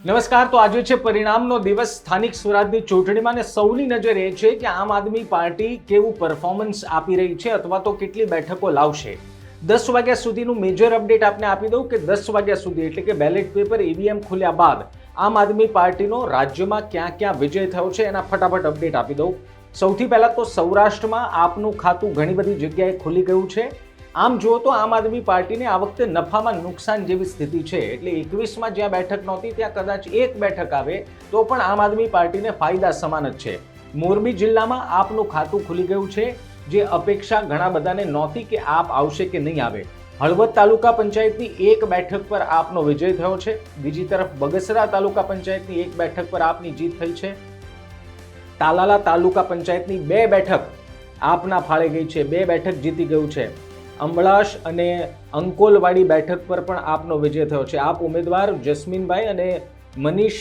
નમસ્કાર. તો આજે છે પરિણામનો દિવસ. સ્થાનિક સ્વરાજની ચૂંટણીમાં ને સૌની નજર એ છે કે આમ આદમી પાર્ટી કેવું પરફોર્મન્સ આપી રહી છે અથવા તો કેટલી બેઠકો લાવશે. 10 વાગ્યા સુધીનું મેજર અપડેટ આપને આપી દઉં કે 10 વાગ્યા સુધી એટલે કે બેલેટ પેપર ઈવીએમ ખુલ્યા બાદ આમ આદમી પાર્ટીનો રાજ્યમાં ક્યાં ક્યાં વિજય થયો છે એના ફટાફટ અપડેટ આપી દઉં. સૌથી પહેલા તો સૌરાષ્ટ્રમાં આપનું ખાતું ઘણી બધી જગ્યાએ ખુલી ગયું છે. આમ જુઓ તો આમ આદમી પાર્ટીને આ વખતે નફામાં નુકસાન જેવી સ્થિતિ છે. એટલે 21માં જ્યાં બેઠક નહોતી ત્યાં કદાચ એક બેઠક આવે તો પણ આમ આદમી પાર્ટીને ફાયદા સમાન જ છે. મોરબી જિલ્લામાં આપનું ખાતું ખુલી ગયું છે, જે અપેક્ષા ઘણા બધાને નહોતી કે આપ આવશે કે નહીં આવે. હળવદ તાલુકા પંચાયતની એક બેઠક પર આપનો વિજય થયો છે. બીજી તરફ બગસરા તાલુકા પંચાયતની એક બેઠક પર આપની જીત થઈ છે. તાલાલા તાલુકા પંચાયતની 2 બેઠક આપના ફાળે ગઈ છે, 2 બેઠક જીતી ગયું છે. અંબળાશ અને અંકોલવાડી બેઠક પર પણ આપનો વિજય થયો છે. આપ ઉમેદવાર જસ્મીનભાઈ અને મનીષ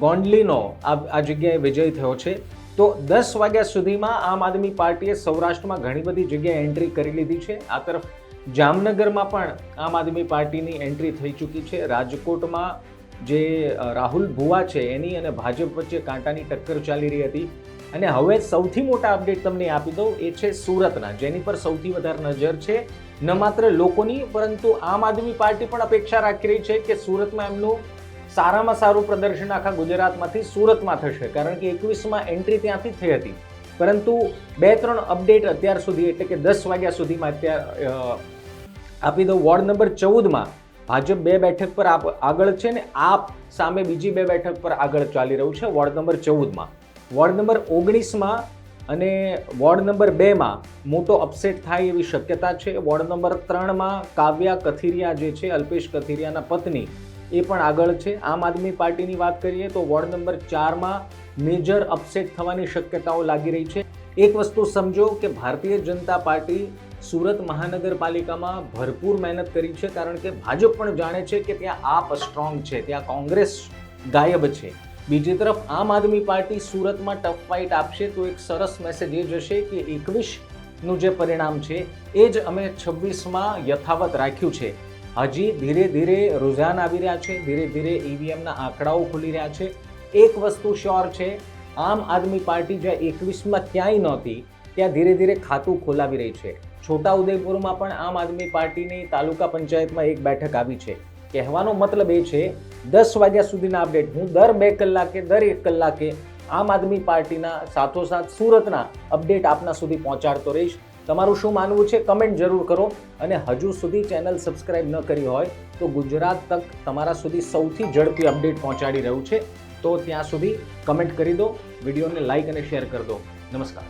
ગોંડલીનો આ જગ્યાએ વિજય થયો છે. તો 10 વાગ્યા સુધીમાં આમ આદમી પાર્ટીએ સૌરાષ્ટ્રમાં ઘણી બધી જગ્યાએ એન્ટ્રી કરી લીધી છે. આ તરફ જામનગરમાં પણ આમ આદમી પાર્ટીની એન્ટ્રી થઈ ચૂકી છે. રાજકોટમાં જે રાહુલ ભુવા છે એની અને ભાજપ વચ્ચે કાંટાની ટક્કર ચાલી રહી હતી. અને હવે સૌથી મોટા અપડેટ તમને આપી દઉં, એ છે સુરતના, જેની પર સૌથી વધારે નજર છે. ન માત્ર લોકોની પરંતુ આમ આદમી પાર્ટી પણ અપેક્ષા રાખી રહી છે કે સુરતમાં એમનું સારામાં સારું પ્રદર્શન આખા ગુજરાતમાંથી સુરતમાં થશે, કારણ કે 21માં એન્ટ્રી ત્યાંથી થઈ હતી. પરંતુ 2-3 અપડેટ અત્યાર સુધી એટલે કે 10 વાગ્યા સુધીમાં આપી દઉં. વોર્ડ નંબર 14માં ભાજપ 2 બેઠક પર આગળ છે ને આપ સામે બીજી 2 બેઠક પર આગળ ચાલી રહ્યું છે. વોર્ડ નંબર 14માં, વોર્ડ નંબર 19માં અને વોર્ડ નંબર 2માં મોટો અપસેટ થાય એવી શક્યતા છે. વોર્ડ નંબર 3માં કાવ્યા કથિરિયા જે છે, અલ્પેશ કથિરિયાના પત્ની, એ પણ આગળ છે. આમ આદમી પાર્ટીની વાત કરીએ તો વોર્ડ નંબર 4માં મેજર અપસેટ થવાની શક્યતાઓ લાગી રહી છે. એક વસ્તુ સમજો કે ભારતીય જનતા પાર્ટી સુરત મહાનગરપાલિકામાં ભરપૂર મહેનત કરી છે, કારણ કે ભાજપ પણ જાણે છે કે ત્યાં આપ સ્ટ્રોંગ છે, ત્યાં કોંગ્રેસ ગાયબ છે. બીજી તરફ આમ આદમી પાર્ટી સુરતમાં ટફ ફાઇટ આપશે તો એક સરસ મેસેજ એ જશે કે 21નું જે પરિણામ છે એ જ અમે 26માં યથાવત રાખ્યું છે. હજી ધીરે ધીરે રુઝાન આવી રહ્યા છે, ધીરે ધીરે ઈવીએમના આંકડાઓ ખુલી રહ્યા છે. એક વસ્તુ શ્યોર છે, આમ આદમી પાર્ટી જ્યાં 21માં ક્યાંય નહોતી ત્યાં ધીરે ધીરે ખાતું ખોલાવી રહી છે. છોટાઉદેપુરમાં પણ આમ આદમી પાર્ટીની તાલુકા પંચાયતમાં એક બેઠક આવી છે. કહેવાનો મતલબ એ છે 10 વાગ્યા સુધીના અપડેટ હું દર 2 કલાકે દર 1 કલાકે આમ આદમી પાર્ટીના સાથોસાથ સુરતના અપડેટ આપના સુધી પહોંચાડતો રહીશ. તમારું શું માનવું છે કમેન્ટ જરૂર કરો. અને હજુ સુધી ચેનલ સબસ્ક્રાઇબ ન કરી હોય તો ગુજરાત તક તમારા સુધી સૌથી ઝડપી અપડેટ પહોંચાડી રહ્યું છે. તો ત્યાં સુધી કમેન્ટ કરી દો, વિડીયોને લાઇક અને શેર કરી દો. નમસ્કાર.